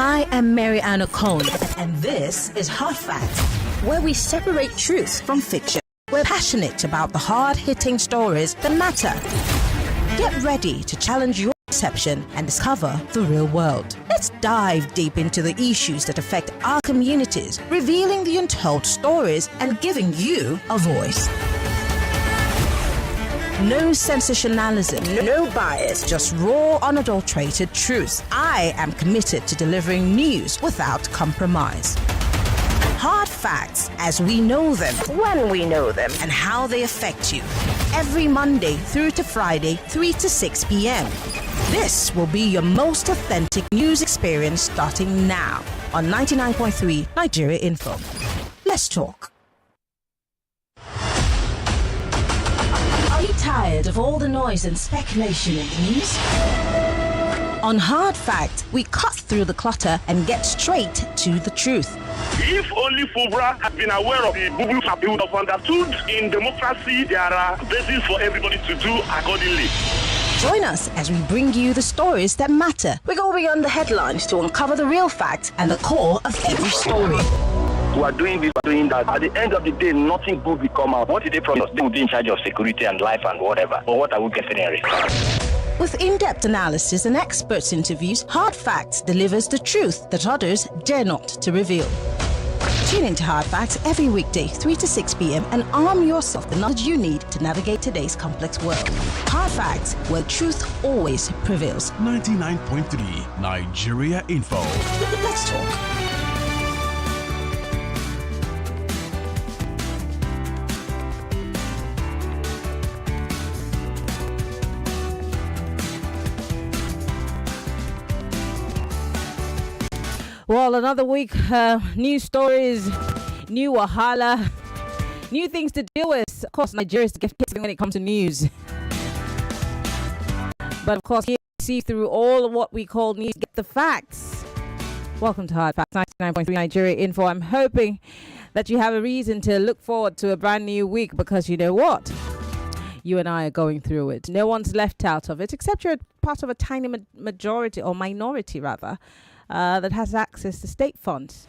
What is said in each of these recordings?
I am Maryann Okon, and this is Hard Facts, where we separate truth from fiction. We're passionate about the hard-hitting stories that matter. Get ready to challenge your perception and discover the real world. Let's dive deep into the issues that affect our communities, revealing the untold stories and giving you a voice. No sensationalism, no bias, just raw, unadulterated truth. I am committed to delivering news without compromise. Hard facts as we know them, when we know them, and how they affect you. Every Monday through to Friday, 3 to 6 p.m. This will be your most authentic news experience starting now on 99.3 Nigeria Info. Let's talk. Are you tired of all the noise and speculation in the news? On Hard Fact, we cut through the clutter and get straight to the truth. If only FUBRA had been aware of the boo-boo, he would have understood in democracy there are bases for everybody to do accordingly. Join us as we bring you the stories that matter. We go beyond the headlines to uncover the real facts and the core of every story. We are doing this, doing that. At the end of the day, nothing good will come out. What did they promise? They would be in charge of security and life and whatever. But what are we getting in return? With in-depth analysis and experts interviews, Hard Facts delivers the truth that others dare not to reveal. Tune into Hard Facts every weekday, 3 to 6 p.m. and arm yourself with the knowledge you need to navigate today's complex world. Hard Facts, where truth always prevails. 99.3 Nigeria Info. Let's talk. Well, another week, new stories, new wahala, new things to deal with. Of course, Nigeria is getting when it comes to news. But of course, here we see through all of what we call news, get the facts. Welcome to Hard Facts, 99.3 Nigeria Info. I'm hoping that you have a reason to look forward to a brand new week because you know what? You and I are going through it. No one's left out of it, except you're part of a tiny majority, or minority rather, that has access to state funds.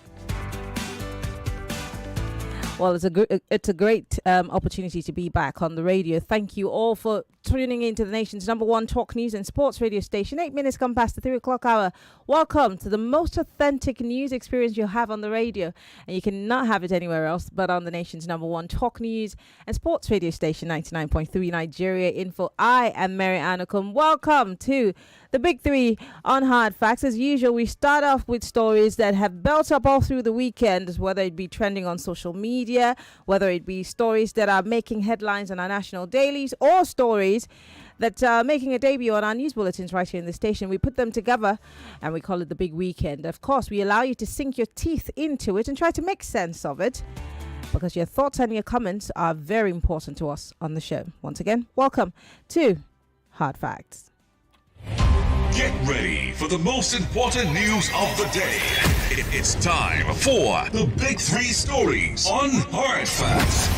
Well, it's a great opportunity to be back on the radio. Thank you all for tuning into the nation's number one talk news and sports radio station. 8 minutes come past the 3 o'clock hour. Welcome to the most authentic news experience you'll have on the radio. And you cannot have it anywhere else but on the nation's number one talk news and sports radio station, 99.3 Nigeria Info. I am Maryann Okon. Welcome to the Big Three on Hard Facts. As usual, we start off with stories that have built up all through the weekend, whether it be trending on social media, whether it be stories that are making headlines on our national dailies, or stories that are making a debut on our news bulletins right here in the station. We put them together and we call it the Big Weekend. Of course, we allow you to sink your teeth into it and try to make sense of it, because your thoughts and your comments are very important to us on the show. Once again, welcome to Hard Facts. Get ready for the most important news of the day. It's time for the Big Three stories on Hard Facts.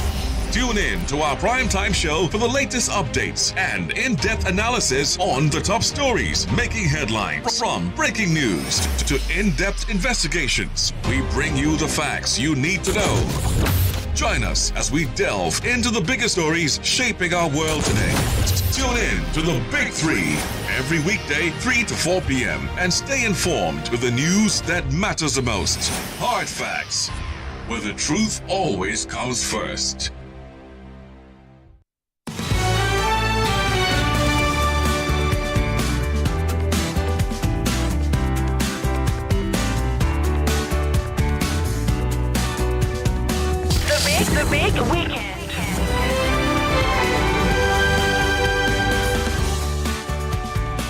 Tune in to our primetime show for the latest updates and in-depth analysis on the top stories making headlines. From breaking news to in-depth investigations, we bring you the facts you need to know. Join us as we delve into the biggest stories shaping our world today. Tune in to the Big Three every weekday, 3 to 4 p.m. and stay informed with the news that matters the most. Hard Facts, where the truth always comes first. The Big Weekend.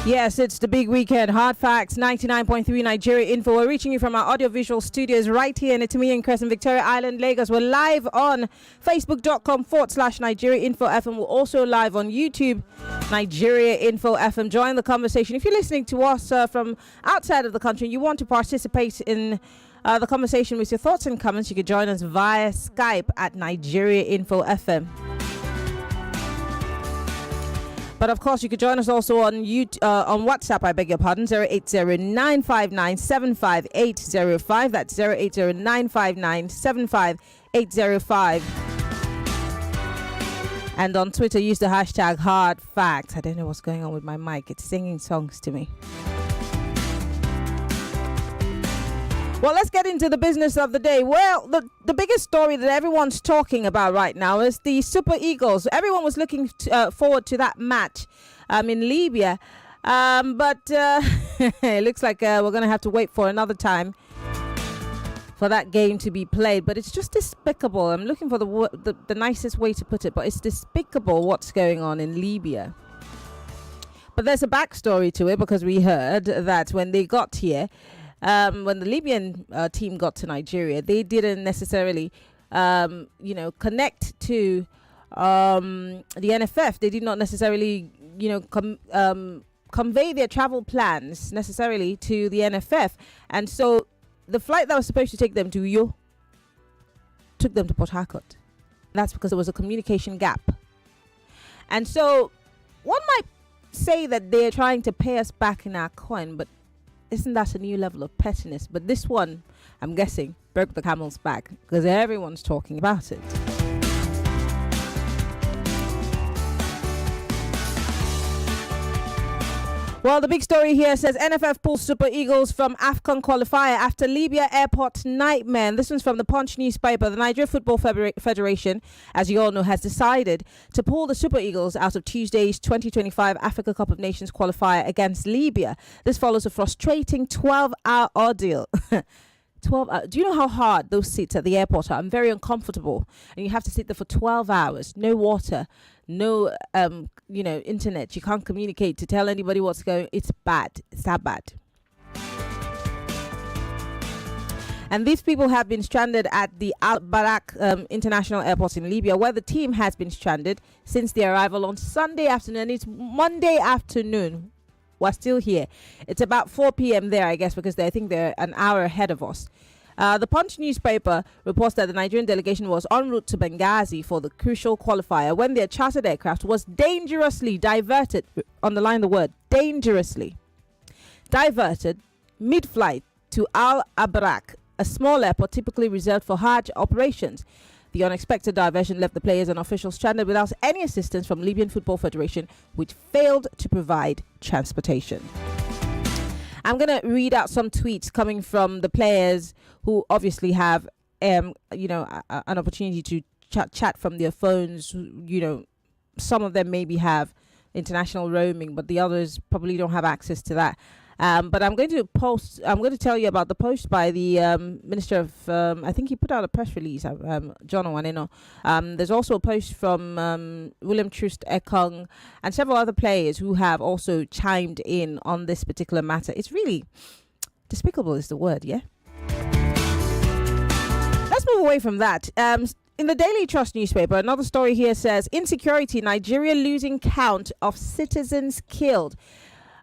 Yes, it's the Big Weekend. Hard Facts, 99.3 Nigeria Info. We're reaching you from our audiovisual studios right here in Itimi and Crescent, Victoria Island, Lagos. We're live on Facebook.com/Nigeria Info FM. We're also live on YouTube, Nigeria Info FM. Join the conversation. If you're listening to us from outside of the country and you want to participate in the conversation with your thoughts and comments, you can join us via Skype at Nigeria Info FM. But of course, you could join us also on on WhatsApp. I beg your pardon. 080-959-75805. That's 080-959-75805. And on Twitter, use the hashtag hard facts. I don't know what's going on with my mic. It's singing songs to me. Well, let's get into the business of the day. Well, the biggest story that everyone's talking about right now is the Super Eagles. Everyone was looking forward to that match in Libya. But it looks like we're going to have to wait for another time for that game to be played. But it's just despicable. I'm looking for the nicest way to put it, but it's despicable what's going on in Libya. But there's a backstory to it, because we heard that when they got here, when the Libyan team got to Nigeria, they didn't necessarily, connect to the NFF. They did not necessarily, convey their travel plans necessarily to the NFF. And so the flight that was supposed to take them to Uyo took them to Port Harcourt. That's because there was a communication gap. And so one might say that they're trying to pay us back in our coin, but isn't that a new level of pettiness? But this one, I'm guessing, broke the camel's back, because everyone's talking about it. Well, the big story here says NFF pulls Super Eagles from AFCON qualifier after Libya airport nightmare. And this one's from the Punch newspaper. The Nigeria Football Federation, as you all know, has decided to pull the Super Eagles out of Tuesday's 2025 Africa Cup of Nations qualifier against Libya. This follows a frustrating 12-hour ordeal. 12 hours. Do you know how hard those seats at the airport are? I'm very uncomfortable. And you have to sit there for 12 hours. No water, no, internet. You can't communicate to tell anybody what's going. It's bad. It's that bad. And these people have been stranded at the Al Barak International Airport in Libya, where the team has been stranded since their arrival on Sunday afternoon. It's Monday afternoon. We're still here. It's about 4 p.m. there, I guess, because I think they're an hour ahead of us. The Punch newspaper reports that the Nigerian delegation was en route to Benghazi for the crucial qualifier when their chartered aircraft was dangerously diverted, underline the word, dangerously diverted mid-flight to Al Abrak, a small airport typically reserved for Hajj operations. The unexpected diversion left the players and officials stranded without any assistance from Libyan Football Federation, which failed to provide transportation. I'm going to read out some tweets coming from the players who obviously have, an opportunity to chat from their phones. Some of them maybe have international roaming, but the others probably don't have access to that. But I'm going to tell you about the post by the Minister of, I think he put out a press release, John Owaneno. There's also a post from William Troost Ekong and several other players who have also chimed in on this particular matter. It's really despicable is the word, yeah? Let's move away from that. In the Daily Trust newspaper, another story here says, Insecurity, Nigeria losing count of citizens killed.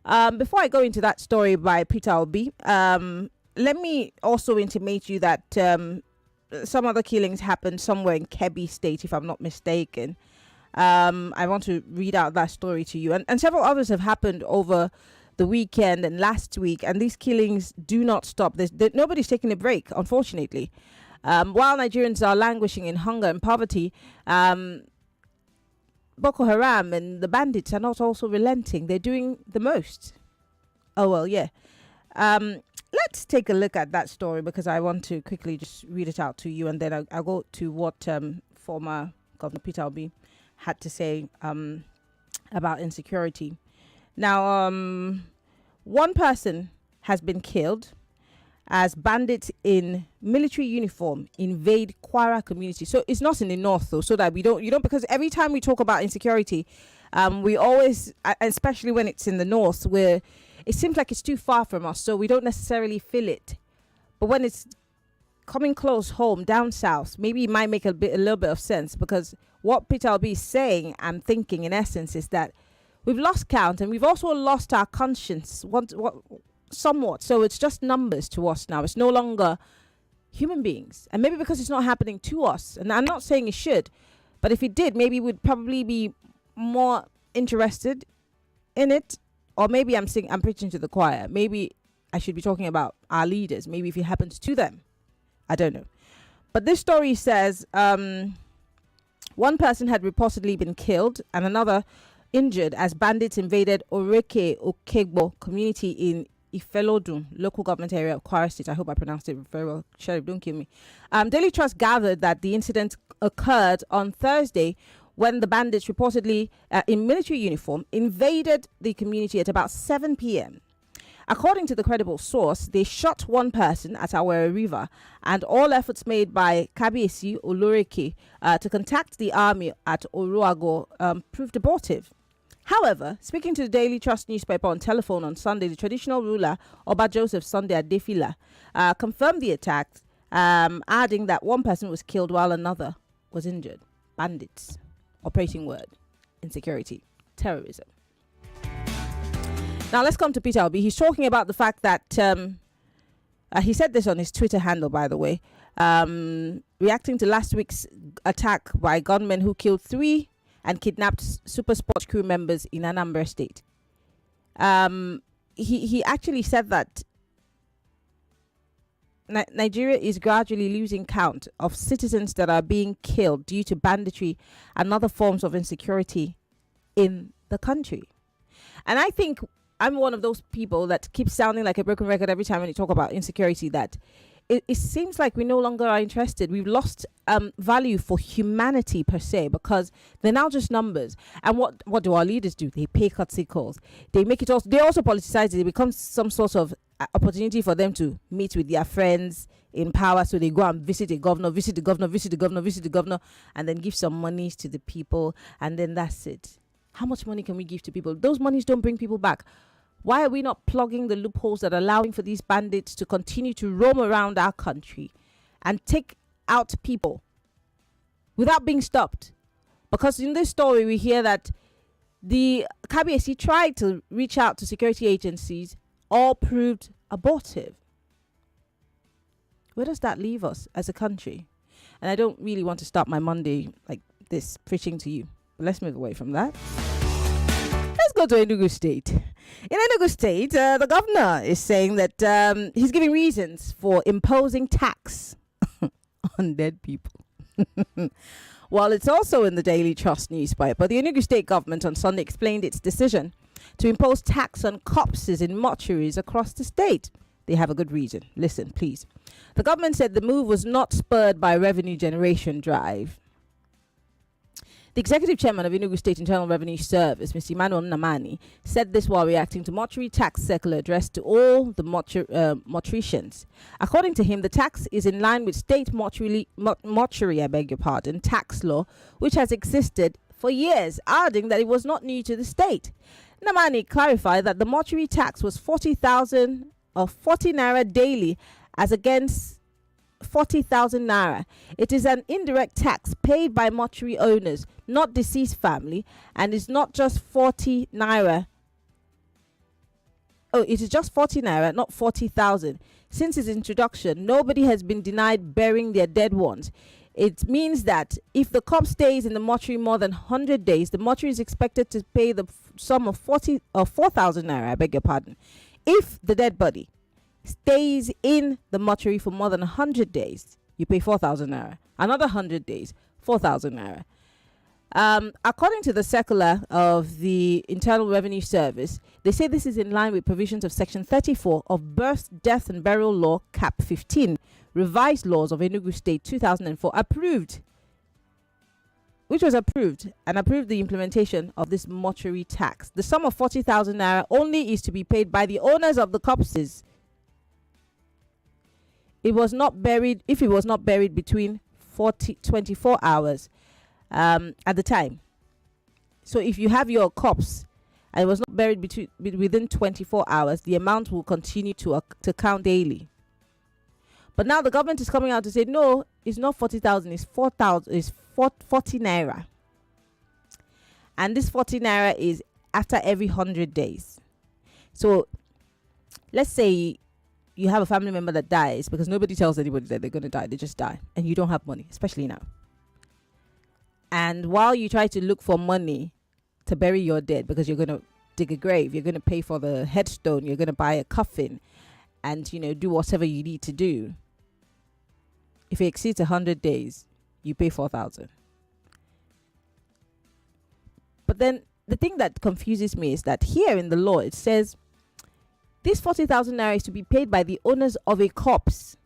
Before I go into that story by Peter Obi, let me also intimate you that some other killings happened somewhere in Kebbi State, if I'm not mistaken. I want to read out that story to you. And several others have happened over the weekend and last week, and these killings do not stop. Nobody's taking a break, unfortunately. While Nigerians are languishing in hunger and poverty, Boko Haram and the bandits are not also relenting. They're doing the most. Oh, well, yeah. Let's take a look at that story, because I want to quickly just read it out to you, and then I'll go to what former Governor Peter Obi had to say about insecurity. Now, one person has been killed as bandits in military uniform invade Kwara community. So it's not in the north, though, so that we don't, because every time we talk about insecurity, we always, especially when it's in the north, where it seems like it's too far from us, so we don't necessarily feel it. But when it's coming close home, down south, maybe it might make a little bit of sense, because what Peter Obi is saying, I'm thinking in essence, is that we've lost count, and we've also lost our conscience. Somewhat. So it's just numbers to us now. It's no longer human beings. And maybe because it's not happening to us, and I'm not saying it should, but if it did, maybe we'd probably be more interested in it, or maybe I'm preaching to the choir. Maybe I should be talking about our leaders. Maybe if it happens to them, I don't know. But this story says one person had reportedly been killed and another injured as bandits invaded Oreke Okegbo community in Ifelodun, local government area of Kwara State. I hope I pronounced it very well. Sheriff, don't kill me. Daily Trust gathered that the incident occurred on Thursday when the bandits reportedly in military uniform invaded the community at about 7 p.m. According to the credible source, they shot one person at Awere River, and all efforts made by Kabiesi Oloreke to contact the army at Oruago proved abortive. However, speaking to the Daily Trust newspaper on telephone on Sunday, the traditional ruler, Oba Joseph Sunday Adefila, confirmed the attack, adding that one person was killed while another was injured. Bandits. Operating word. Insecurity. Terrorism. Now let's come to Peter Obi. He's talking about the fact that he said this on his Twitter handle, by the way, reacting to last week's attack by gunmen who killed 3 and kidnapped super sports crew members in Anambra State. He actually said that Nigeria is gradually losing count of citizens that are being killed due to banditry and other forms of insecurity in the country. And I think I'm one of those people that keeps sounding like a broken record every time when you talk about insecurity, that it seems like we no longer are interested. We've lost value for humanity per se, because they're now just numbers. And what do our leaders do? They pay courtesy calls. They make it also, they also politicize it. It becomes some sort of opportunity for them to meet with their friends in power. So they go and visit a governor, visit the governor, and then give some monies to the people. And then that's it. How much money can we give to people? Those monies don't bring people back. Why are we not plugging the loopholes that are allowing for these bandits to continue to roam around our country and take out people without being stopped? Because in this story, we hear that the KBSC tried to reach out to security agencies, all proved abortive. Where does that leave us as a country? And I don't really want to start my Monday like this preaching to you. But let's move away from that. Let's go to Enugu State. In Enugu State, the governor is saying that he's giving reasons for imposing tax on dead people. While it's also in the Daily Trust newspaper, the Enugu State government on Sunday explained its decision to impose tax on corpses in mortuaries across the state. They have a good reason. Listen, please. The government said the move was not spurred by a revenue generation drive. The executive chairman of Enugu State Internal Revenue Service, Mr. Emmanuel Namani, said this while reacting to mortuary tax circular addressed to all the mortuations. According to him, the tax is in line with state mortuary tax law, which has existed for years, adding that it was not new to the state. Namani clarified that the mortuary tax was 40,000 or 40 naira daily, as against 40,000 naira. It is an indirect tax paid by mortuary owners, not deceased family, and is not just 40 naira. Oh, it is just 40 naira, not 40,000. Since its introduction, nobody has been denied burying their dead ones. It means that if the corpse stays in the mortuary more than 100 days, the mortuary is expected to pay the sum of 40 or 4,000 naira, I beg your pardon. If the dead body stays in the mortuary for more than 100 days, you pay 4,000 naira. Another 100 days, 4,000 naira. According to the circular of the Internal Revenue Service, they say this is in line with provisions of Section 34 of Birth, Death and Burial Law, Cap 15, revised laws of Enugu State 2004, which was approved the implementation of this mortuary tax. The sum of 40,000 naira only is to be paid by the owners of the corpses. If it was not buried between 24 hours at the time. So if you have your corpse and it was not buried within 24 hours, the amount will continue to count daily. But now the government is coming out to say, no, it's not 40,000, it's 4,000, it's 40 naira. And this 40 naira is after every 100 days. So let's say you have a family member that dies, because nobody tells anybody that they're going to die. They just die. And you don't have money, especially now. And while you try to look for money to bury your dead, because you're going to dig a grave, you're going to pay for the headstone, you're going to buy a coffin, and, you know, do whatever you need to do. If it exceeds 100 days, you pay 4,000. But then the thing that confuses me is that here in the law, it says this 40,000 naira is to be paid by the owners of a corpse,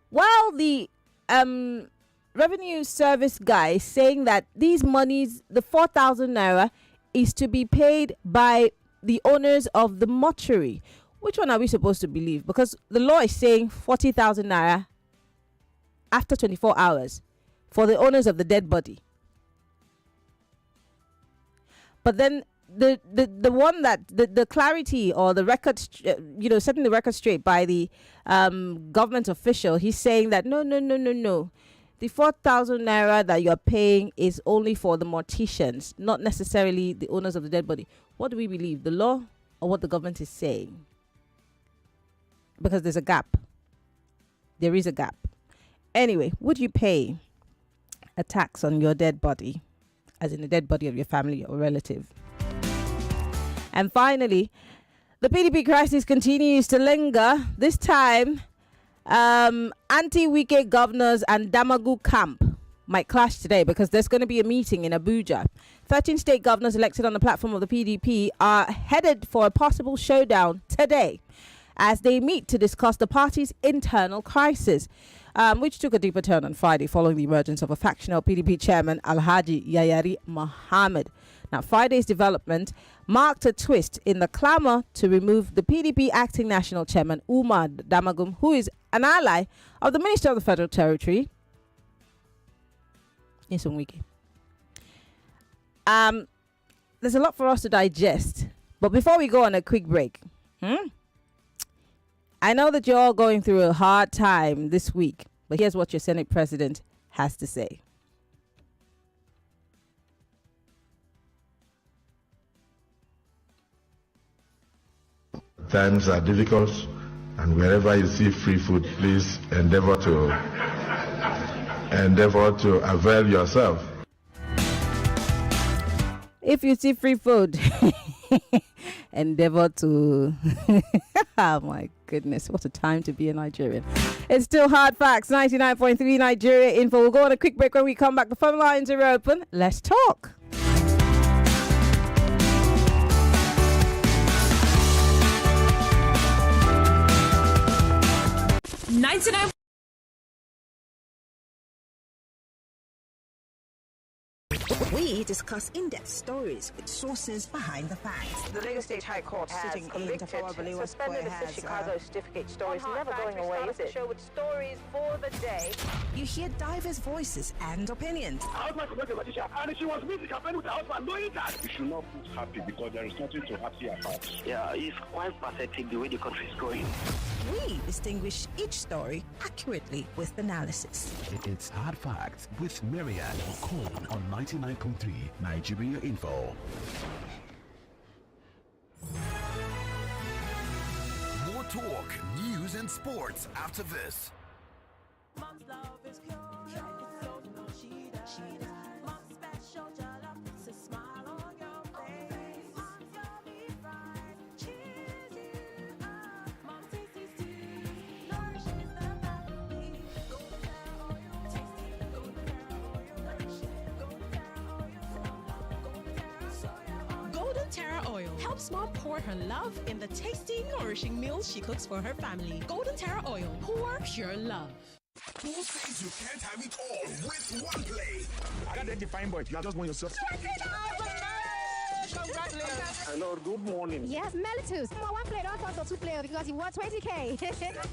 while the revenue service guy is saying that these monies, the 4,000 naira, is to be paid by the owners of the mortuary. Which one are we supposed to believe? Because the law is saying 40,000 naira after 24 hours for the owners of the dead body. But then the one that the clarity or the record, setting the record straight by the government official, he's saying that no. The 4,000 naira that you're paying is only for the morticians, not necessarily the owners of the dead body. What do we believe, the law or what the government is saying? Because there's a gap. There is a gap. Anyway, would you pay a tax on your dead body, as in the dead body of your family or relative? And finally, the PDP crisis continues to linger. This time, anti-Wike governors and Damagu camp might clash today, because there's going to be a meeting in Abuja. 13 state governors elected on the platform of the PDP are headed for a possible showdown today as they meet to discuss the party's internal crisis, which took a deeper turn on Friday following the emergence of a factional PDP chairman, Alhaji Yayari Mohammed. Now, Friday's development marked a twist in the clamor to remove the PDP acting national chairman, Umar Damagum, who is an ally of the Minister of the Federal Territory, Nyesom Wike. There's a lot for us to digest, but before we go on a quick break, I know that you're all going through a hard time this week, but here's what your Senate president has to say. Times are difficult, and wherever you see free food, please endeavor to avail yourself. If you see free food, endeavor to oh my goodness, what a time to be a Nigerian. It's still Hard Facts, 99.3 Nigeria Info. We'll go on a quick break. When we come back, the phone lines are open. Let's talk. 99. We discuss in-depth stories with sources behind the facts. The Lagos State High Court sitting convicted, suspended the Chicago certificate story is never going away, is it? Show with stories for the day. You hear diverse voices and opinions. And she was meeting campaign with her husband, knowing that. You should not put happy, because there is nothing to happy about. Yeah, it's quite pathetic the way the country is going. We distinguish each story accurately with analysis. It's Hard Facts with Maryann Okon on 99.3 Nigeria Info. More talk, news, and sports after this. Mom's love is pure. She does. Mom's special jollof. It's a smile on your face. Mom's your be fried. Cheers you up. Mom's tasty stew. Nourishes the family. Golden Terra oil. Tasty. Golden Terra oil. Nourishing. Golden Terra oil. Golden Terra soya oil. Golden Terra Oil helps mom pour her love in the tasty, nourishing meals she cooks for her family. Golden Terra Oil. Pour pure love. Who says you can't have it all with one play? I got that defined boy. You just want yourself. Congratulations. Hello, good morning. Yes, Mellitus. One player, don't talk to two players because you won 20K.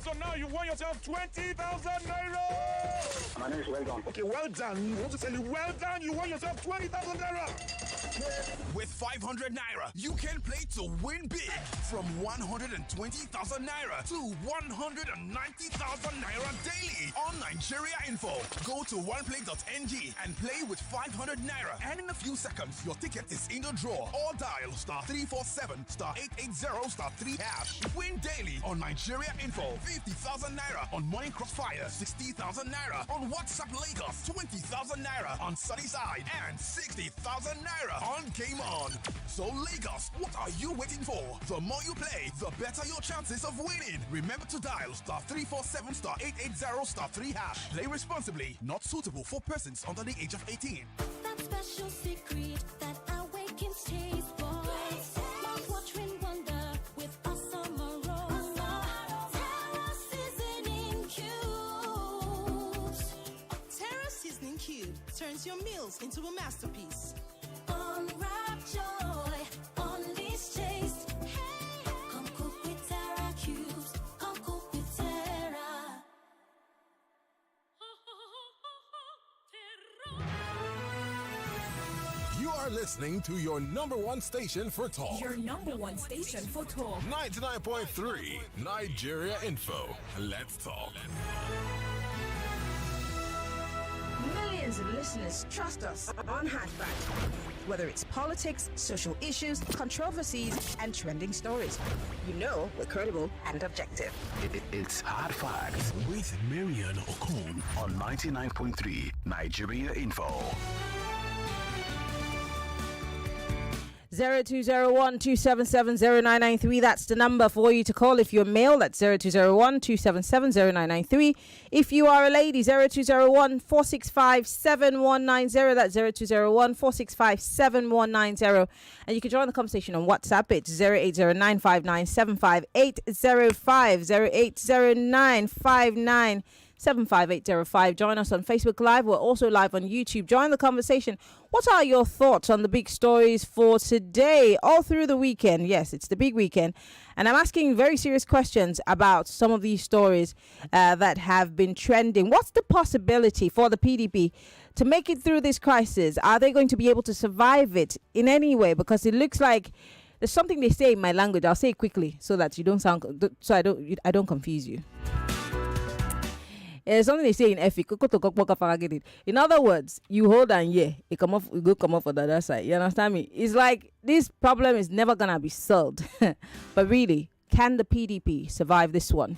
So now you won yourself 20,000 naira. My name is Well Done. Okay, well done. I want to tell you, well done. You won yourself 20,000 naira. With 500 naira, you can play to win big. From 120,000 naira to 190,000 naira daily on Nigeria Info. Go to oneplay.ng and play with 500 naira. And in a few seconds, your ticket is in the draw. Or dial *347 *880 *3#. Win daily on Nigeria Info. 50,000 naira on Morning Crossfire. 60,000 naira on WhatsApp Lagos. 20,000 naira on Sunnyside. And 60,000 naira on Game On. So Lagos, what are you waiting for? The more you play, the better your chances of winning. Remember to dial *347 *880 *3#. Play responsibly. Not suitable for persons under the age of 18. That special secret that awakens taste buds. Mouth-watering wonder with awesome aroma. Terra seasoning cubes. Terra Seasoning Cube turns your meals into a masterpiece. Unwrap joy, unleash taste. Hey, come cook with Terra Cubes. Come cook with Terra. You are listening to your number one station for talk. Your number one station for talk. 99.3 Nigeria Info. Let's talk. Millions of listeners trust us on Hard Fact. Whether it's politics, social issues, controversies, and trending stories, you know we're credible and objective. It's Hard Facts with Maryann Okon on 99.3 Nigeria Info. 0201-277-0993. That's the number for you to call if you're male. That's 0201-277-0993. If you are a lady, 0201-465-7190. That's 0201-465-7190. And you can join the conversation on WhatsApp. It's 08095975805. 08095975805. Join us on Facebook Live. We're also live on YouTube. Join the conversation. What are your thoughts on the big stories for today, all through the weekend? Yes, it's the big weekend. And I'm asking very serious questions about some of these stories that have been trending. What's the possibility for the PDP to make it through this crisis? Are they going to be able to survive it in any way? Because it looks like there's something they say in my language. I'll say it quickly so that you don't sound, so I don't confuse you. There's something they say in Efi. In other words, you hold and it come off, it go come off on the other side. You understand me? It's like this problem is never gonna be solved. But really, can the PDP survive this one?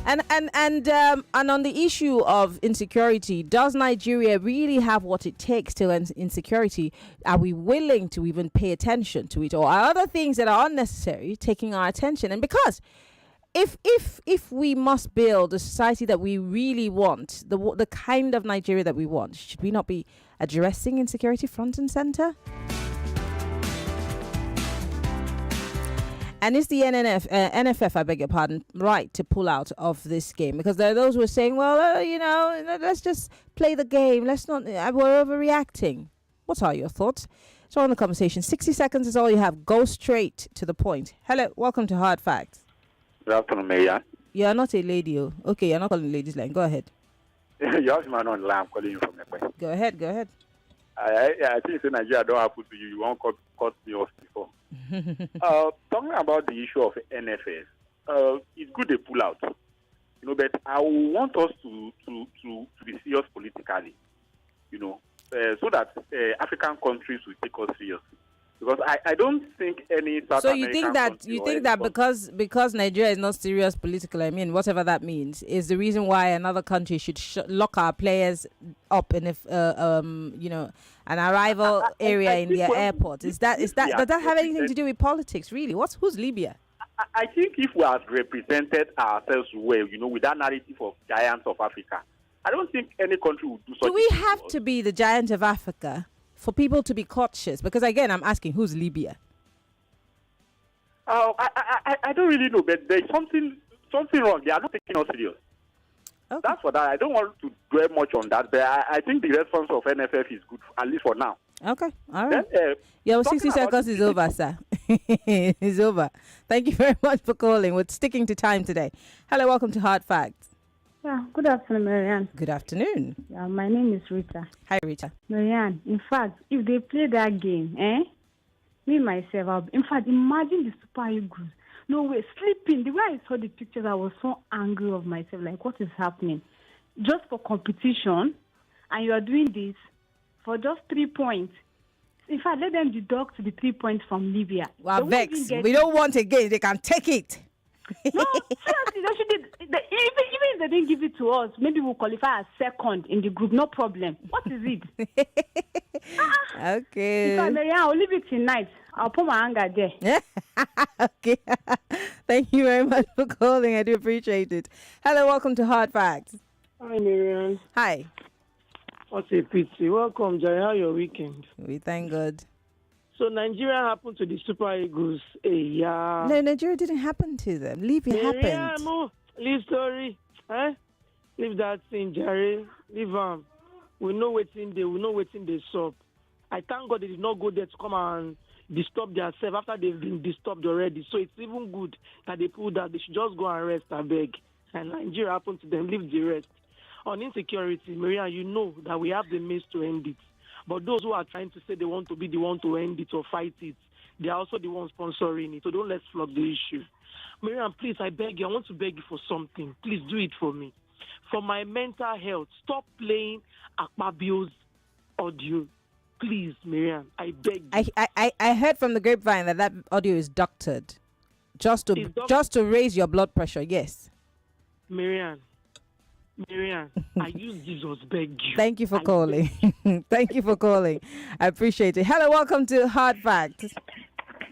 And on the issue of insecurity, does Nigeria really have what it takes to end insecurity? Are we willing to even pay attention to it, or are other things that are unnecessary taking our attention? And because if we must build a society that we really want, the kind of Nigeria that we want, should we not be addressing insecurity front and center? And is the NFF, I beg your pardon, right to pull out of this game? Because there are those who are saying, well, let's just play the game. Let's not, we're overreacting. What are your thoughts? So on the conversation, 60 seconds is all you have. Go straight to the point. Hello, welcome to Hard Facts. Good afternoon, Maryann. You're not a lady. Oh. Okay, you're not calling ladies line. Go ahead. You're man on line. I'm calling you from Ekwe. Go ahead. I think in Nigeria don't happen to you. You won't cut me off before. Talking about the issue of NFS, it's good they pull out. But I want us to be serious politically, so that African countries will take us seriously. Because I don't think any South So American you think that because Nigeria is not serious politically, I mean, whatever that means, is the reason why another country should lock our players up in an arrival area in their airport? Does that have anything to do with politics? Really? Who's Libya? I think if we have represented ourselves well, with that narrative of giants of Africa, I don't think any country would do such. Do we have to be the giant of Africa for people to be cautious? Because again, I'm asking, who's Libya? I don't really know, but there's something wrong. They are not taking us serious. Okay. That's for that. I don't want to dwell much on that, but I think the response of NFF is good, at least for now. Okay, all right. Then, Your 60 seconds is over, sir. It's over. Thank you very much for calling. We're sticking to time today. Hello, welcome to Hard Facts. Yeah, good afternoon, Maryann. Good afternoon. Yeah, my name is Rita. Hi, Rita. Maryann, in fact, if they play that game, me, myself, imagine the Super Eagles. No way, sleeping. The way I saw the pictures, I was so angry of myself. Like, what is happening? Just for competition, and you are doing this for just 3 points. In fact, let them deduct the 3 points from Libya. Well, Vex, we don't want again. They can take it. No, seriously, they should. Even if they didn't give it to us, maybe we'll qualify as second in the group. No problem. What is it? Okay. If I'm I'll leave it tonight. I'll put my anger there. Okay. Thank you very much for calling. I do appreciate it. Hello, welcome to Hard Facts. Hi, Maryann. Hi. What a pity. Welcome, Jai. How your weekend? We thank God. So Nigeria happened to the Super Eagles. Hey, yeah. No, Nigeria didn't happen to them. Libya happened. No. Leave story. Leave that thing, Jerry. Leave them. We know what's in there. We know what's in the shop. I thank God they did not go there to come and disturb themselves after they've been disturbed already. So it's even good that they pulled that. They should just go and rest, I beg. And Nigeria happened to them. Leave the rest. On insecurity, Maryann, you know that we have the means to end it. But those who are trying to say they want to be the one to end it or fight it, they are also the ones sponsoring it. So don't let's flog the issue. Maryann, please, I beg you. I want to beg you for something. Please do it for me. For my mental health, stop playing Akpabio's audio. Please, Maryann, I beg you. I heard from the grapevine that audio is doctored. Just to raise your blood pressure, yes. Maryann, I use Jesus, beg you. Thank you for calling. Thank you for calling. I appreciate it. Hello, welcome to Hard Facts.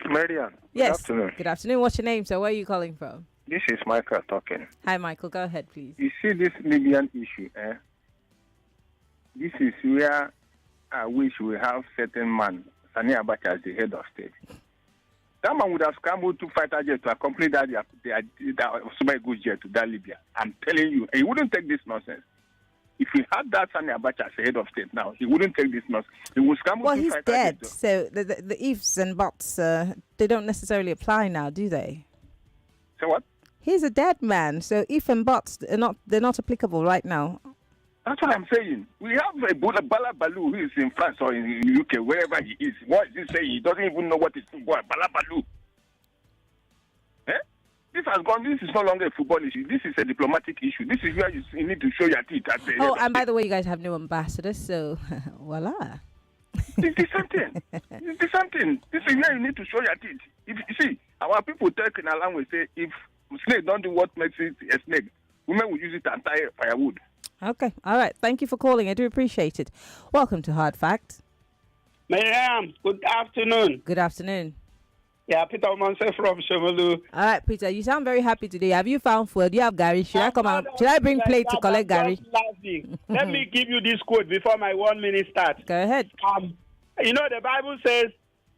Maryann, yes. Good afternoon. Good afternoon. What's your name, sir? Where are you calling from? This is Michael talking. Hi, Michael. Go ahead, please. You see this Libyan issue, This is where I wish we have certain man, Sani Abacha, as the head of state. That man would have scrambled to fighter jet to accompany that super good jet to that Libya. I'm telling you, he wouldn't take this nonsense. If he had that Sani Abacha as the head of state now, he wouldn't take this nonsense. He would scramble to fighter jet. Well, he's dead, so the ifs and buts, they don't necessarily apply now, do they? So what? He's a dead man, so if and buts, they're not applicable right now. That's what I'm saying. We have a Bala Baloo who is in France or in the UK, wherever he is. What is he saying? He doesn't even know what is football. Bala Baloo. This has gone. This is no longer a football issue. This is a diplomatic issue. This is where you need to show your teeth. And by the way, you guys have new ambassadors, so voila. It's the same thing. It's the same thing. This is where you need to show your teeth. If you see, our people talk in a language say, if snake don't do what makes it a snake, women will use it and tie firewood. Okay. All right. Thank you for calling. I do appreciate it. Welcome to Hard Facts. Maryann, good afternoon. Good afternoon. Yeah, Peter Omonse from Shomolu. All right, Peter, you sound very happy today. Have you found food? Do you have Gary? Should I bring plate to collect Gary? Let me give you this quote before my 1 minute starts. Go ahead. The Bible says,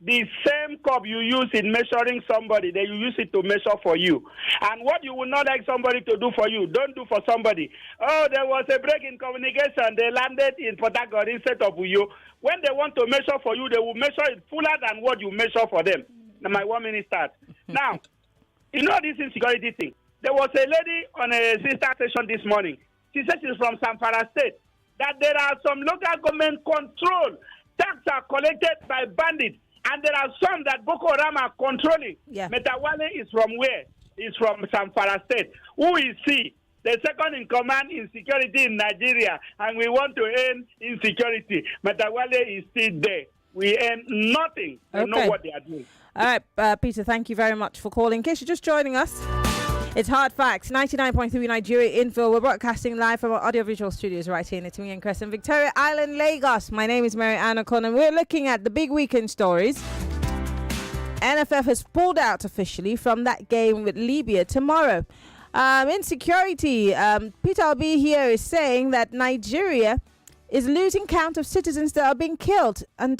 the same cup you use in measuring somebody, then you use it to measure for you. And what you would not like somebody to do for you, don't do for somebody. Oh, there was a break in communication. They landed in Port Harcourt instead of you. When they want to measure for you, they will measure it fuller than what you measure for them. Now, my 1 minute start. Now, this insecurity thing. There was a lady on a sister station this morning. She said she's from Zamfara State. That there are some local government control. Tax are collected by bandits. And there are some that Boko Haram are controlling. Yeah. Metawale is from where? He's from Zamfara State. Who is he? The second in command in security in Nigeria. And we want to end insecurity. Metawale is still there. We end nothing. We know what they are doing. All right, Peter, thank you very much for calling. In case you're just joining us, it's Hard Facts, 99.3 Nigeria Info. We're broadcasting live from our audiovisual studios right here in Itimi and Crescent, Victoria Island, Lagos. My name is Maryann Okon, and we're looking at the big weekend stories. NFF has pulled out officially from that game with Libya tomorrow. Insecurity. Peter Obi here is saying that Nigeria is losing count of citizens that are being killed. And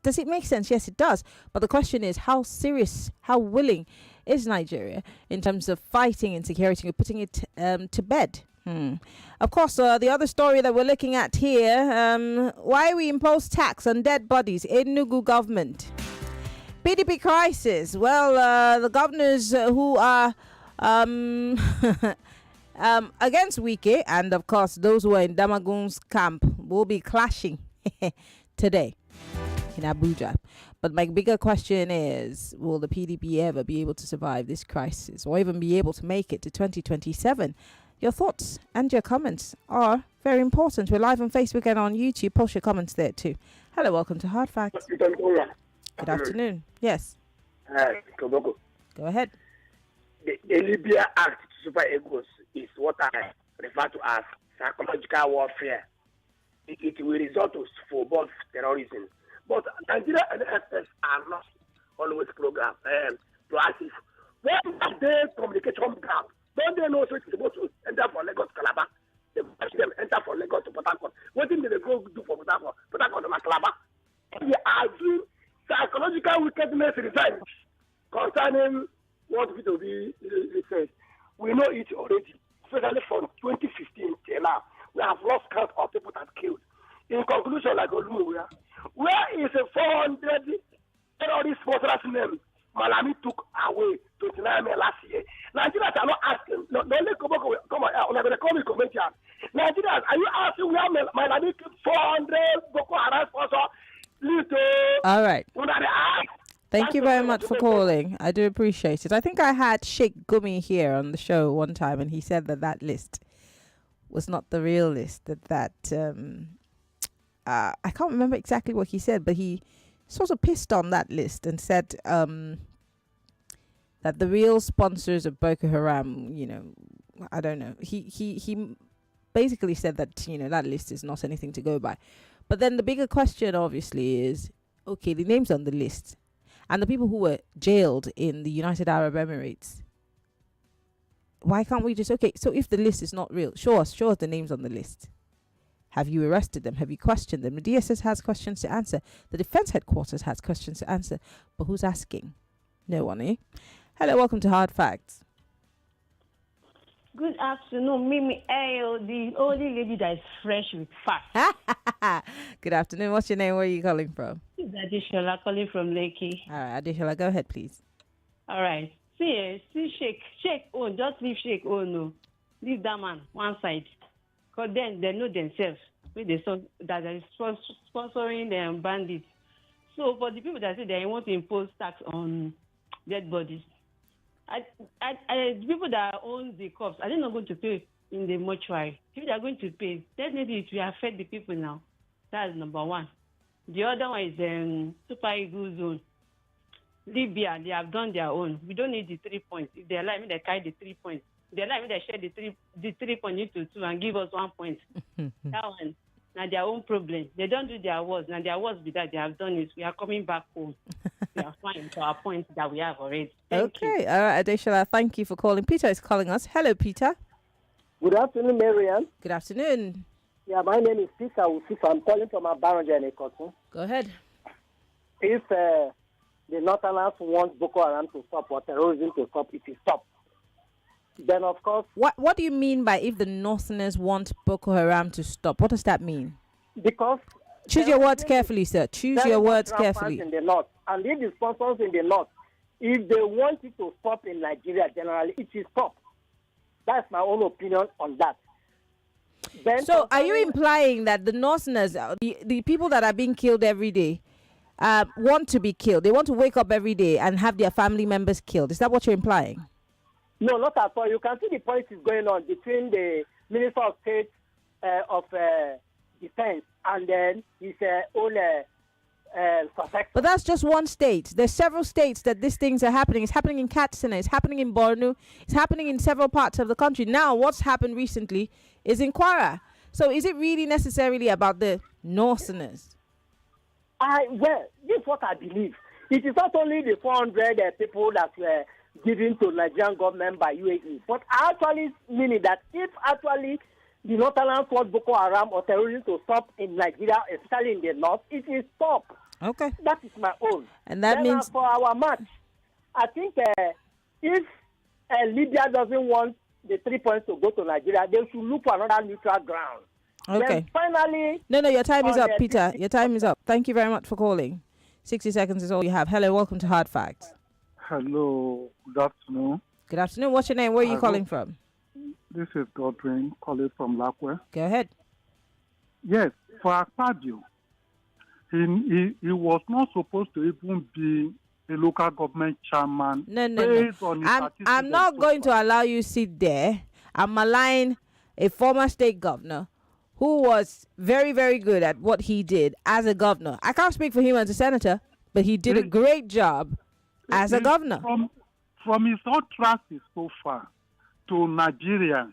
does it make sense? Yes, it does. But the question is, how serious, how willing is Nigeria in terms of fighting insecurity and putting it to bed? Of course, the other story that we're looking at here, why we impose tax on dead bodies, Enugu government. PDP crisis. Well, the governors who are against Wike, and of course those who are in Damagun's camp, will be clashing today in Abuja. But my bigger question is, will the PDP ever be able to survive this crisis or even be able to make it to 2027? Your thoughts and your comments are very important. We're live on Facebook and on YouTube. Post your comments there too. Hello, welcome to Hard Facts. Good afternoon. Yes. Go ahead. the Libya Act to Super Eagles is what I refer to as psychological warfare. It will result to for terrorism. But Nigeria and NFS are not always proactive. What is their communication gap? Don't they know it's supposed to enter for Lagos Calabar? They watch them enter for Lagos to Port Harcourt. What did they go do for Port Harcourt? Port Harcourt and Calabar. They are doing psychological wickedness revenge concerning what will be said. We know it already, especially from 2015 till now. We have lost count of people that killed. In conclusion, like Olumuya, where is a 400 terrorist sponsors name Malami took away 29 men last year? Nigerians are not asking. No, only come on, they call me comedian. Nigerians, are you asking where Malami took 400 Boko Haram sponsors? All right. Thank you very much for calling. I do appreciate it. I think I had Sheikh Gumi here on the show one time, and he said that list was not the real list. That I can't remember exactly what he said, but he sort of pissed on that list and said that the real sponsors of Boko Haram, I don't know. He basically said that that list is not anything to go by. But then the bigger question, obviously, is okay, the names on the list. And the people who were jailed in the United Arab Emirates, why can't we just, so if the list is not real, show us the names on the list. Have you arrested them? Have you questioned them? The DSS has questions to answer. The Defense Headquarters has questions to answer. But who's asking? No one, eh? Hello, welcome to Hard Facts. Good afternoon, Mimi Ayo, the only lady that is fresh with facts. Good afternoon. What's your name? Where are you calling from? It's Adishola calling from Lekki. All right, Adishola, go ahead, please. All right. See Sheikh own. Just leave Sheikh own. No. Leave that man one side. Because then they know themselves that they are sponsoring them bandits. So for the people that say they want to impose tax on dead bodies, the people that own the corpse, are they not going to pay in the mortuary? If they are going to pay, definitely it will affect the people now. That's number one. The other one is Super Eagles zone. Libya, they have done their own. We don't need the 3 points. If they like me, they carry the 3 points. If they like me, they share the 3 points into 2 and give us 1 point. That one, now their own problem. They don't do their worst. Now their worst be that they have done it. We are coming back home. We are fine to our point that we have already. Thank you. All right, Adeshala, thank you for calling. Peter is calling us. Hello, Peter. Good afternoon, Maryann. Good afternoon. Yeah, my name is Peter Usifa. I'm calling from Abaranja and Ekotu. Go ahead. If the Northerners want Boko Haram to stop or terrorism to stop, it will stop. Then, of course... What do you mean by if the Northerners want Boko Haram to stop? What does that mean? Because... Choose your words carefully, sir. Choose your words carefully. In the north, and if the sponsors in the north, if they want it to stop in Nigeria generally, it will stop. That's my own opinion on that. Then so are you implying that the Northerners, the people that are being killed every day, want to be killed? They want to wake up every day and have their family members killed? Is that what you're implying? No, not at all. You can see the politics going on between the Minister of State of Defense and then his own suspect. But that's just one state. There's several states that these things are happening. It's happening in Katsina. It's happening in Borno. It's happening in several parts of the country. Now, what's happened recently is in Kwara. So is it really necessarily about the Northerners? Well, this is what I believe. It is not only the 400 people that were given to Nigerian government by UAE, but actually meaning that if actually the Northerners want Boko Haram or terrorism to stop in Nigeria, especially in the north, it will stop. Okay. That is my own. And that means... for our match, I think if Libya doesn't want the 3 points to go to Nigeria, they should look for another neutral ground. Okay. Then finally... No, your time is up, Peter. Your time is up. Thank you very much for calling. 60 seconds is all you have. Hello, welcome to Hard Facts. Hello, good afternoon. Good afternoon. What's your name? Where are you calling from? This is Godwin, calling from Lakwe. Go ahead. Yes, for Akpabio, he was not supposed to even be a local government chairman. No. I'm not going to allow you sit there and malign a former state governor who was very, very good at what he did as a governor. I can't speak for him as a senator, but he did a great job as a governor. from his utterances so far to Nigeria,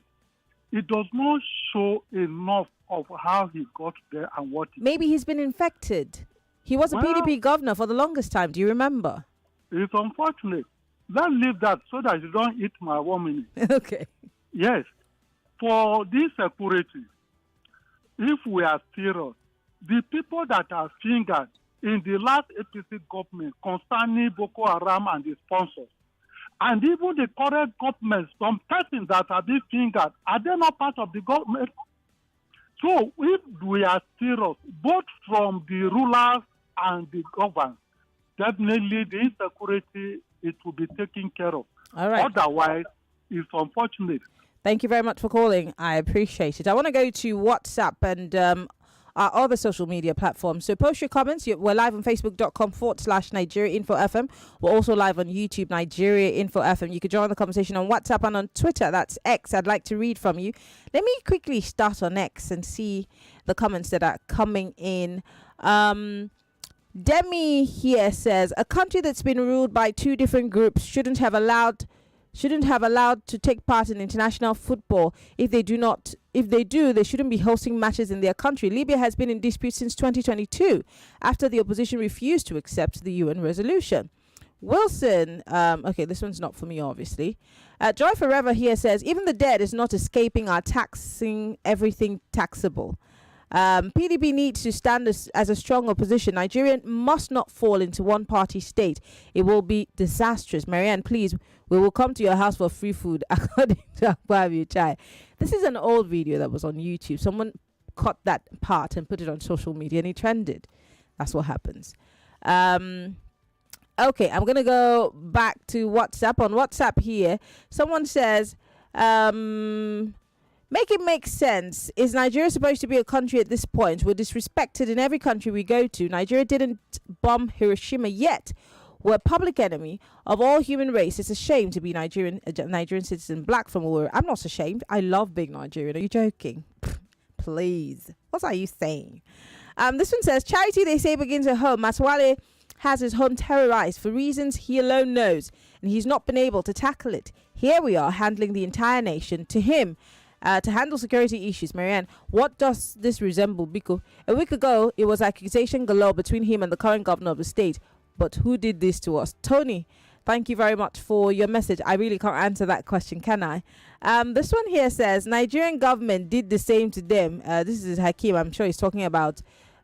it does not show enough of how he got there and what he Maybe he's been infected. He was a PDP governor for the longest time. Do you remember? It's unfortunate. Let's leave that so that you don't eat my 1 minute. Okay. Yes. For this security, if we are serious, the people that are fingered in the last APC government concerning Boko Haram and the sponsors, and even the current government, some persons that are being fingered, are they not part of the government? So if we are serious, both from the rulers and the government, definitely the insecurity, it will be taken care of. All right. Otherwise, it's unfortunate. Thank you very much for calling. I appreciate it. I want to go to WhatsApp and our other social media platforms. So post your comments. We're live on facebook.com/Nigeria Info FM. We're also live on YouTube, Nigeria Info FM. You can join the conversation on WhatsApp and on Twitter. That's X. I'd like to read from you. Let me quickly start on X and see the comments that are coming in. Demi here says, a country that's been ruled by two different groups shouldn't have allowed to take part in international football. If they do, they shouldn't be hosting matches in their country. Libya has been in dispute since 2022 after the opposition refused to accept the UN resolution. Wilson, okay, this one's not for me, obviously. Joy Forever here says, even the dead is not escaping our taxing everything taxable. PDP needs to stand as a strong opposition. Nigeria must not fall into one-party state. It will be disastrous. Maryann, please, we will come to your house for free food, according to Akwabi Chai. This is an old video that was on YouTube. Someone cut that part and put it on social media, and it trended. That's what happens. Okay, I'm going to go back to WhatsApp. On WhatsApp here, someone says... make it make sense. Is Nigeria supposed to be a country at this point? We're disrespected in every country we go to. Nigeria didn't bomb Hiroshima yet. We're public enemy of all human race. It's a shame to be a Nigerian citizen. Black from war. I'm not ashamed. I love being Nigerian. Are you joking? Please. What are you saying? This one says, charity, they say, begins at home. Matwale has his home terrorized for reasons he alone knows, and he's not been able to tackle it. Here we are handling the entire nation. To him, to handle security issues. Maryann, what does this resemble, Biko? A week ago, it was accusation galore between him and the current governor of the state. But who did this to us? Tony, thank you very much for your message. I really can't answer that question, can I? This one here says, Nigerian government did the same to them. This is Hakim. I'm sure he's talking about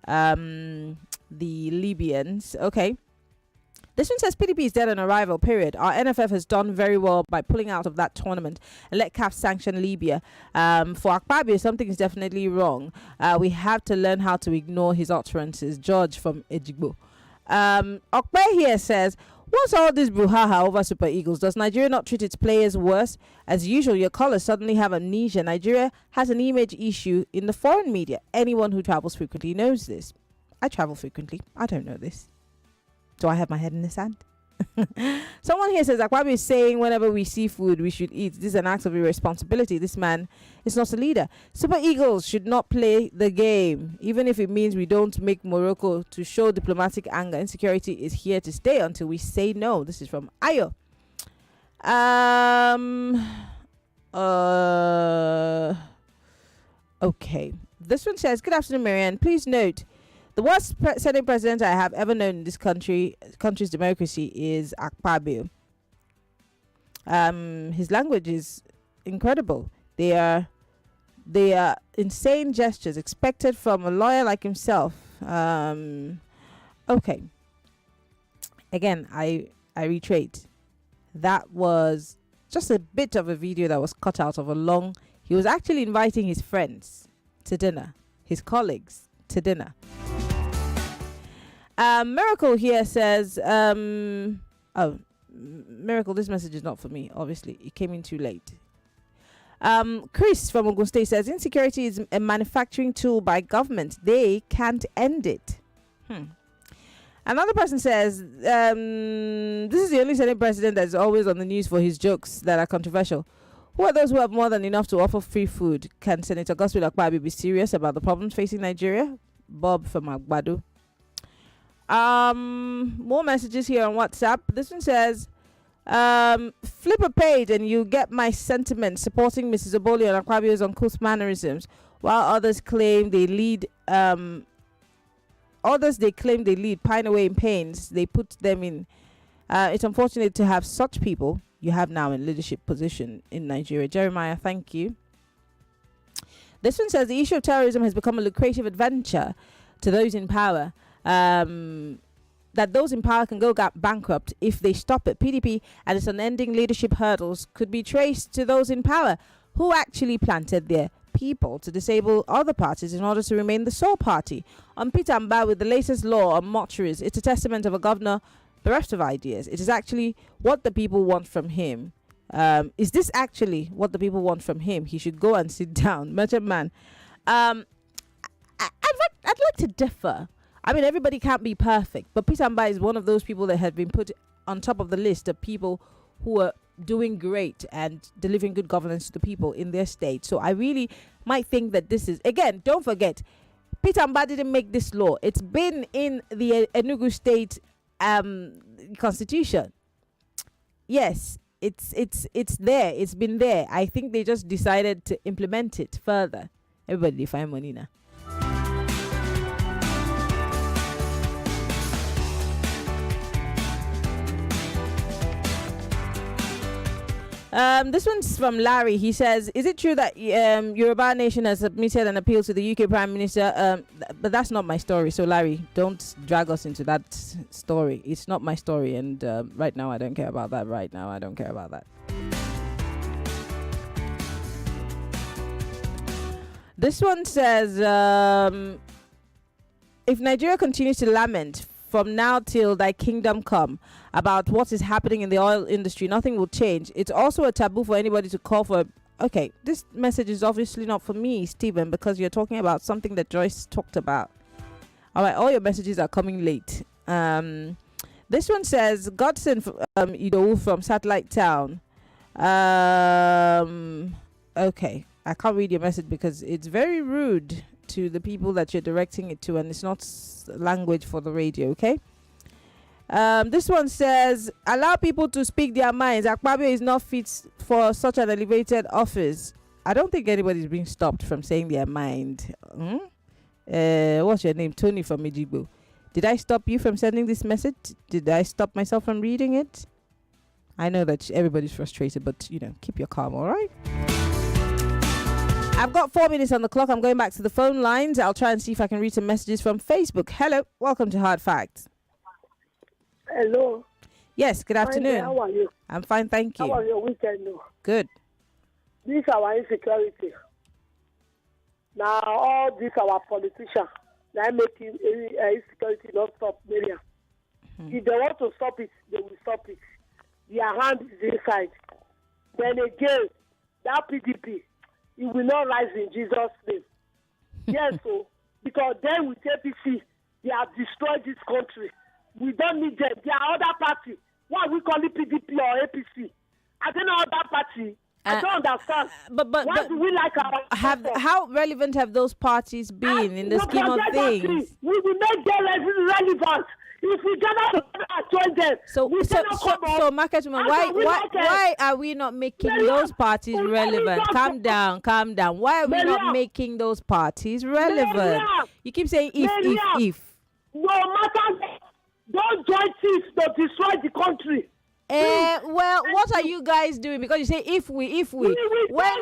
the Libyans. Okay. This one says PDP is dead on arrival, period. Our NFF has done very well by pulling out of that tournament and let CAF sanction Libya. For Akpabio, something is definitely wrong. We have to learn how to ignore his utterances. George from Ejigbo. Okpe here says, what's all this brouhaha over Super Eagles? Does Nigeria not treat its players worse? As usual, your callers suddenly have amnesia. Nigeria has an image issue in the foreign media. Anyone who travels frequently knows this. I travel frequently. I don't know this. Do I have my head in the sand? Someone here says, Akwabi is saying whenever we see food, we should eat. This is an act of irresponsibility. This man is not a leader. Super Eagles should not play the game, even if it means we don't make Morocco to show diplomatic anger. Insecurity is here to stay until we say no. This is from Ayo. Okay. This one says, good afternoon, Maryann. Please note, the worst Senate president I have ever known in this country's democracy is Akpabio. His language is incredible. They are insane gestures expected from a lawyer like himself. Okay. Again, I reiterate. That was just a bit of a video that was cut out of a long... He was actually inviting his friends to dinner, his colleagues to dinner. Miracle here says, Miracle, this message is not for me, obviously. It came in too late. Chris from Ogun State says, insecurity is a manufacturing tool by government. They can't end it. Another person says, this is the only Senate president that is always on the news for his jokes that are controversial. Who are those who have more than enough to offer free food? Can Senator Gospel Akpabio be serious about the problems facing Nigeria? Bob from Agbado. More messages here on WhatsApp. This one says, Flip a page and you get my sentiment supporting Mrs. Oboli and Akpabio's uncouth mannerisms, while others claim they lead pine away in pains they put them in. It's unfortunate to have such people you have now in leadership position in Nigeria. Jeremiah, thank you. This one says the issue of terrorism has become a lucrative adventure to those in power. That those in power can go bankrupt if they stop it. PDP and its unending leadership hurdles could be traced to those in power who actually planted their people to disable other parties in order to remain the sole party. On Peter Mba with the latest law on mortuaries, it's a testament of a governor bereft of ideas. It is actually what the people want from him. Is this actually what the people want from him? He should go and sit down. Merchant man. I'd like to differ. I mean, everybody can't be perfect, but Peter Mba is one of those people that have been put on top of the list of people who are doing great and delivering good governance to the people in their state. So I really might think that this is, again, don't forget, Peter Mba didn't make this law. It's been in the Enugu state constitution. Yes, it's there. It's been there. I think they just decided to implement it further. Everybody define money now. This one's from Larry. He says, is it true that Yoruba Nation has submitted an appeal to the UK Prime Minister? But that's not my story. So, Larry, don't drag us into that story. It's not my story. And right now, I don't care about that. This one says, if Nigeria continues to lament from now till thy kingdom come about what is happening in the oil industry, nothing will change. It's also a taboo for anybody to call for. Okay, this message is obviously not for me, Stephen, because you're talking about something that Joyce talked about. All right, all your messages are coming late. This one says, Godson Idowu from Satellite Town. Okay, I can't read your message because it's very rude to the people that you're directing it to, and it's not language for the radio. Okay. This one says, allow people to speak their minds. Akpabio is not fit for such an elevated office. I don't think anybody's being stopped from saying their mind. What's your name? Tony from Ejigbo. Did I stop you from sending this message? Did I stop myself from reading it? I know that everybody's frustrated, but keep your calm. All right. I've got 4 minutes on the clock. I'm going back to the phone lines. I'll try and see if I can read some messages from Facebook. Hello. Welcome to Hard Facts. Hello. Yes, good afternoon. How are you? I'm fine, thank you. How was your weekend? Good. This is our insecurity. Now, all these our politicians, they're making insecurity not stop, Maryann. If they want to stop it, they will stop it. Their hand is inside. Then again, that PDP, it will not rise in Jesus' name. Yes, so because then with APC, they have destroyed this country. We don't need them. There are other parties. Why we call it PDP or APC? I don't know other party. I don't understand. But why do we like our how relevant have those parties been in the scheme of things? We will make them relevant. If we cannot join them, so Market Woman, why are we not making those parties relevant? Calm down. Why are we not making those parties relevant? You keep saying if. No matter, don't join things to destroy the country. Well, what are you guys doing? Because you say if we. When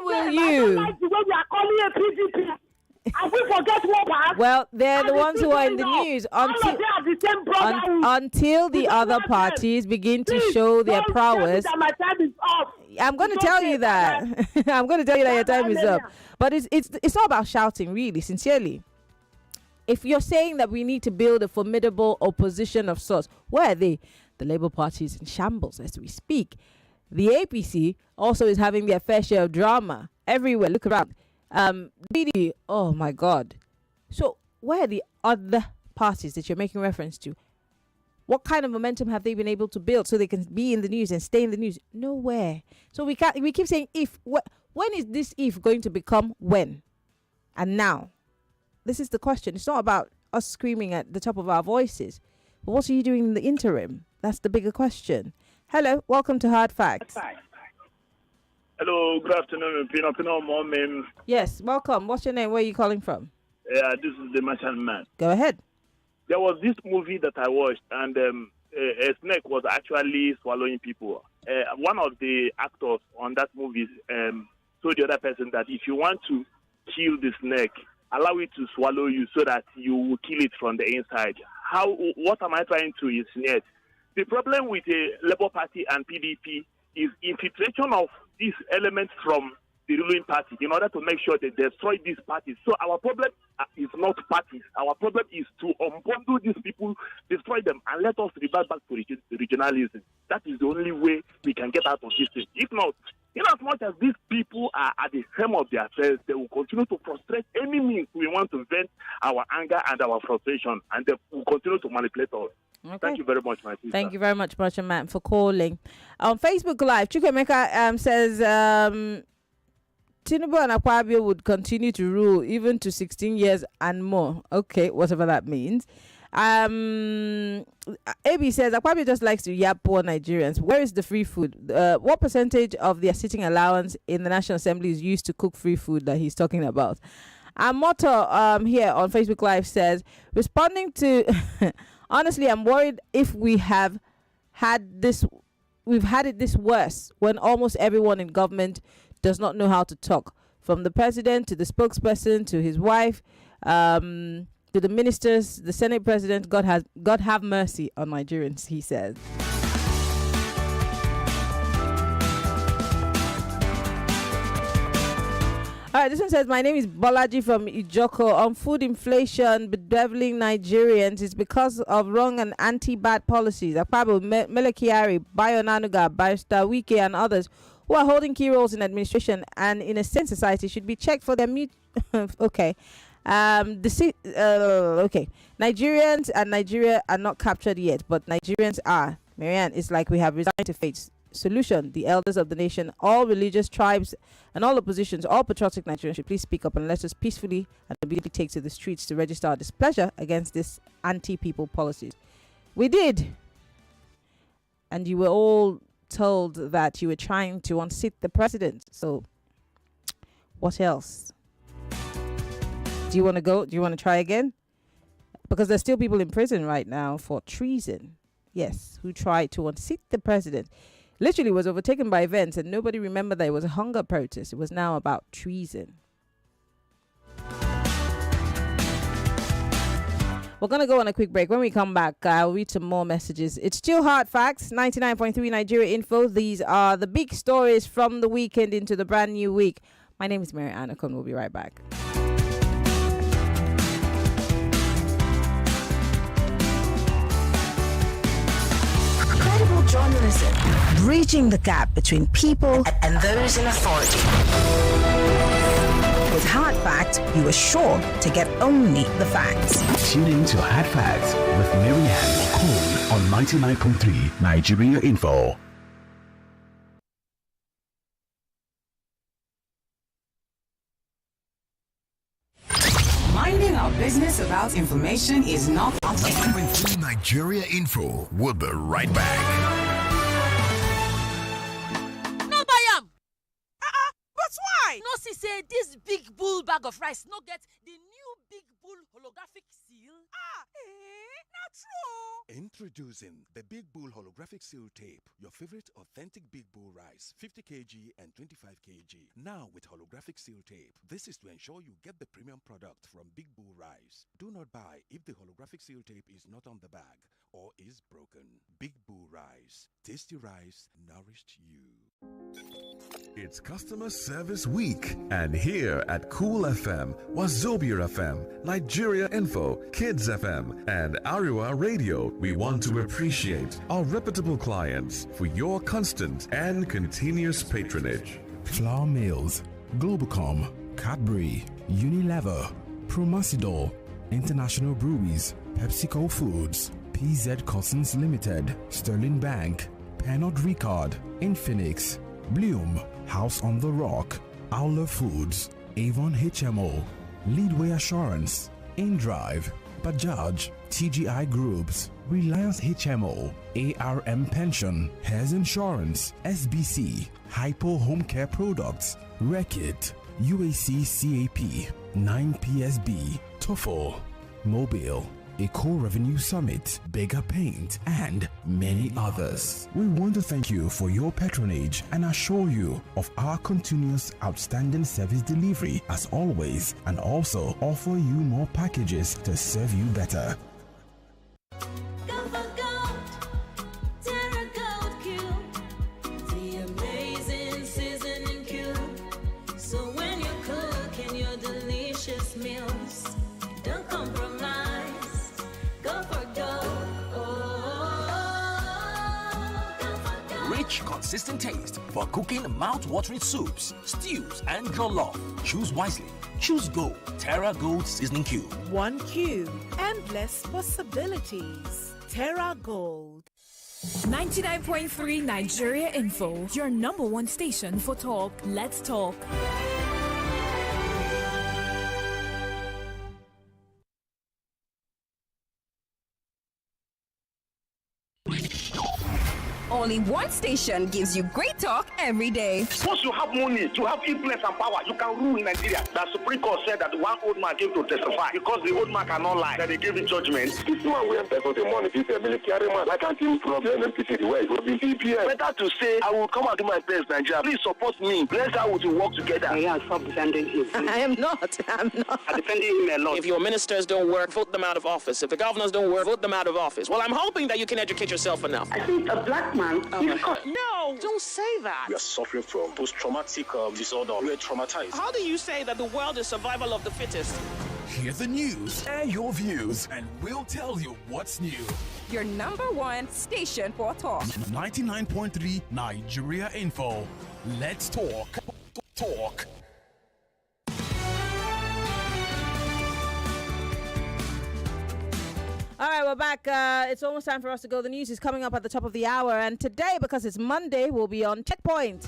will you? Like the way we are calling a PDP. And we forget what part. Well, they're the ones who are in the news until the other parties begin to show their prowess. I'm going to tell you that. I'm going to tell you that your time is up. But it's not about shouting, really, sincerely. If you're saying that we need to build a formidable opposition of sorts, where are they? The Labour Party is in shambles as we speak. The APC also is having their fair share of drama everywhere. Look around. BD, oh my God. So where are the other parties that you're making reference to? What kind of momentum have they been able to build so they can be in the news and stay in the news? Nowhere. So we keep saying if. When is this if going to become when? And now. This is the question. It's not about us screaming at the top of our voices. But what are you doing in the interim? That's the bigger question. Hello, welcome to Hard Facts. Hello, good afternoon, Pino Mom. Yes, welcome. What's your name? Where are you calling from? Yeah, this is the Martian Man. Go ahead. There was this movie that I watched, and a snake was actually swallowing people. One of the actors on that movie told the other person that if you want to kill the snake, allow it to swallow you so that you will kill it from the inside. What am I trying to insinuate? The problem with the Labour Party and PDP is infiltration of these elements from the ruling party in order to make sure they destroy these parties. So our problem is not parties. Our problem is to unbundle these people, destroy them, and let us revert back to regionalism. That is the only way we can get out of this thing. If not, in as much as these people are at the helm of their affairs, they will continue to frustrate any means we want to vent our anger and our frustration, and they will continue to manipulate us. Okay. Thank you very much, my sister. Thank you very much, Martian Man, for calling. On Facebook Live, Chukwemeka says Tinubu and Akpabio would continue to rule even to 16 years and more. Okay, whatever that means. AB says Akpabio just likes to yap poor Nigerians. Where is the free food? What percentage of their sitting allowance in the National Assembly is used to cook free food that he's talking about? Our motto here on Facebook Live says, responding to honestly, I'm worried if we've had it this worse when almost everyone in government does not know how to talk, from the president to the spokesperson to his wife, to the ministers, the Senate president. God have mercy on Nigerians, he says. All right, this one says, my name is Bolaji from Ijoko. On food inflation bedeviling Nigerians is because of wrong and anti-bad policies. Akpabo, Melekiari, Bayo Nanuga, Barrister Wike and others who are holding key roles in administration and in a sense society should be checked for their okay. Okay. Nigerians and Nigeria are not captured yet, but Nigerians are. Maryann, it's like we have resigned to fate. Solution: the elders of the nation, all religious tribes and all oppositions, all patriotic Nigerians should please speak up and let us peacefully and immediately take to the streets to register our displeasure against this anti-people policies. We did, and you were all told that you were trying to unseat the president. So what else? Do you want to go? Do you want to try again? Because there's still people in prison right now for treason. Yes, who tried to unseat the president. Literally was overtaken by events and nobody remembered that it was a hunger protest. It was now about treason. We're going to go on a quick break. When we come back, I'll read some more messages. It's still Hard Facts, 99.3 Nigeria Info. These are the big stories from the weekend into the brand new week. My name is Maryann Okon. We'll be right back. Credible journalism, bridging the gap between people and those in authority. With Hard Facts, you are sure to get only the facts. Tune in to Hard Facts with Maryann Okon on 99.3 Nigeria Info. Minding our business about information is not our 99.3 Nigeria Info. We'll be right back. No buy am. But why? No see say this big bull bag of rice no get the new big bull holographic seal. Not true. Introducing the Big Bull Holographic Seal Tape, your favorite authentic Big Bull rice, 50 kg and 25 kg. Now with Holographic Seal Tape, this is to ensure you get the premium product from Big Bull Rice. Do not buy if the Holographic Seal Tape is not on the bag or is broken. Big Bull Rice, tasty rice nourished you. It's Customer Service Week, and here at Cool FM, Wazobia FM, Nigeria Info, Kids FM, and Ariwa Radio, we want to appreciate our reputable clients for your constant and continuous patronage. Flour Mills, Globacom, Cadbury, Unilever, Promasidor, International Breweries, PepsiCo Foods, PZ Cousins Limited, Sterling Bank, Pernod Ricard, Infinix, Bloom, House on the Rock, Owler Foods, Avon HMO, Leadway Assurance, InDrive, Bajaj, TGI Groups, Reliance HMO, ARM Pension, Heirs Insurance, SBC, Hypo Home Care Products, Reckitt, UAC CAP, 9PSB, TOEFL, Mobile, Eco Revenue Summit, Bigger Paint, and many others. We want to thank you for your patronage and assure you of our continuous outstanding service delivery as always, and also offer you more packages to serve you better. Rich, consistent taste for cooking mouth-watering soups, stews, and jollof. Choose wisely. Choose Gold. Terra Gold Seasoning Cube. One cube. Endless possibilities. Terra Gold. 99.3 Nigeria Info, your number one station for talk. Let's talk. Only one station gives you great talk every day. Once you have money, to have influence and power, you can rule in Nigeria. The Supreme Court said that one old man came to testify because the old man cannot lie, that they gave him judgment. This man will embezzle the money. This is a military man. Why can't he prove the NMPC the way it will be CPS? Better to say, I will come out to my best, Nigeria. Please support me. Let's how we work together. Yeah, stop defending him. I am not. I'm defending him a lot. If your ministers don't work, vote them out of office. If the governors don't work, vote them out of office. Well, I'm hoping that you can educate yourself enough. I think a black man is No, don't say that. We are suffering from post-traumatic disorder. We are traumatized. How do you say that the world is survival of the fittest? Hear the news, air your views, and we'll tell you what's new. your number one station for talk. 99.3 Nigeria Info. Let's talk. Talk. All right, we're back. It's almost time for us to go. The news is coming up at the top of the hour. And today, because it's Monday, we'll be on Checkpoint.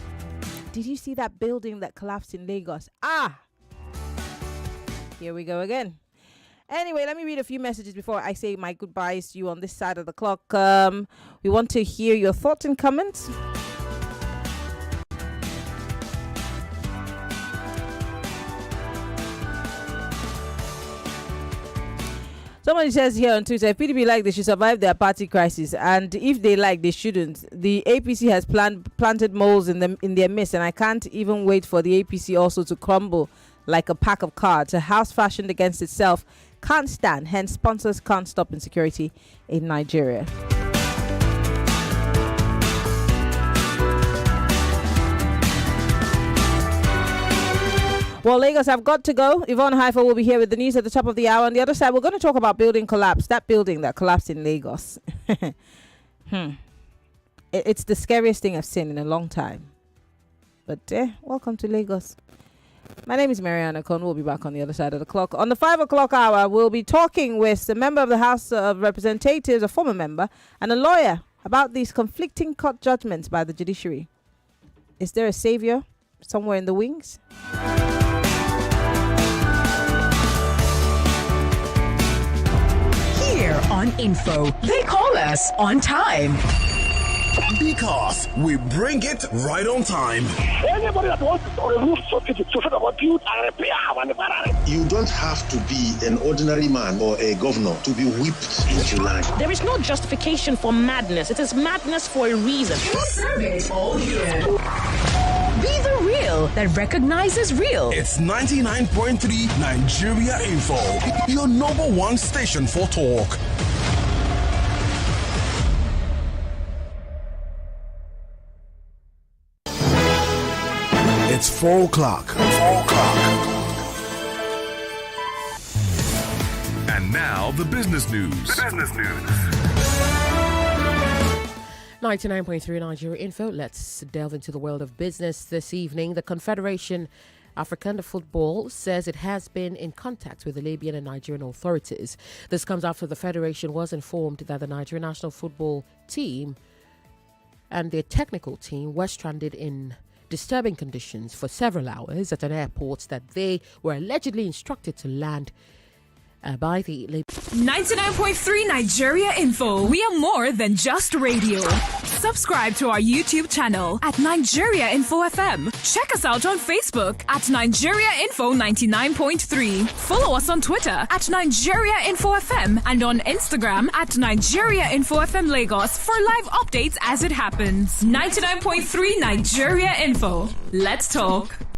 Did you see that building that collapsed in Lagos? Here we go again. Anyway, let me read a few messages before I say my goodbyes to you on this side of the clock. We want to hear your thoughts and comments. Somebody says here on Twitter, if PDP like, they should survive their party crisis, and if they like, they shouldn't. The APC has planted moles in their midst, and I can't even wait for the APC also to crumble like a pack of cards. A house fashioned against itself can't stand. Hence, sponsors can't stop insecurity in Nigeria. Well, Lagos, I've got to go. Yvonne Haifa will be here with the news at the top of the hour. On the other side, we're going to talk about building collapse. That building that collapsed in Lagos. It's the scariest thing I've seen in a long time. But welcome to Lagos. My name is Maryann Okon. We'll be back on the other side of the clock. On the 5 o'clock hour, we'll be talking with a member of the House of Representatives, a former member, and a lawyer about these conflicting court judgments by the judiciary. Is there a savior somewhere in the wings? Here on Info, they call us on time. Because we bring it right on time. Anybody that wants to remove subsidy to sort of build and repair our You don't have to be an ordinary man or a governor to be whipped into line. There is no justification for madness. It is madness for a reason. Service all here. Be the real that recognizes real. It's 99.3 Nigeria Info, your number one station for talk. It's 4 o'clock. 4 o'clock. And now the business news. 99.3 Nigeria Info. Let's delve into the world of business this evening. The Confederation Africana Football says it has been in contact with the Libyan and Nigerian authorities. This comes after the Federation was informed that the Nigerian national football team and their technical team were stranded in disturbing conditions for several hours at an airport that they were allegedly instructed to land by the 99.3 Nigeria Info. We are more than just radio. Subscribe to our YouTube channel at Nigeria Info FM. Check us out on Facebook at Nigeria Info 99.3. Follow us on Twitter at Nigeria Info FM and on Instagram at Nigeria Info FM Lagos for live updates as it happens. 99.3 Nigeria Info. Let's talk.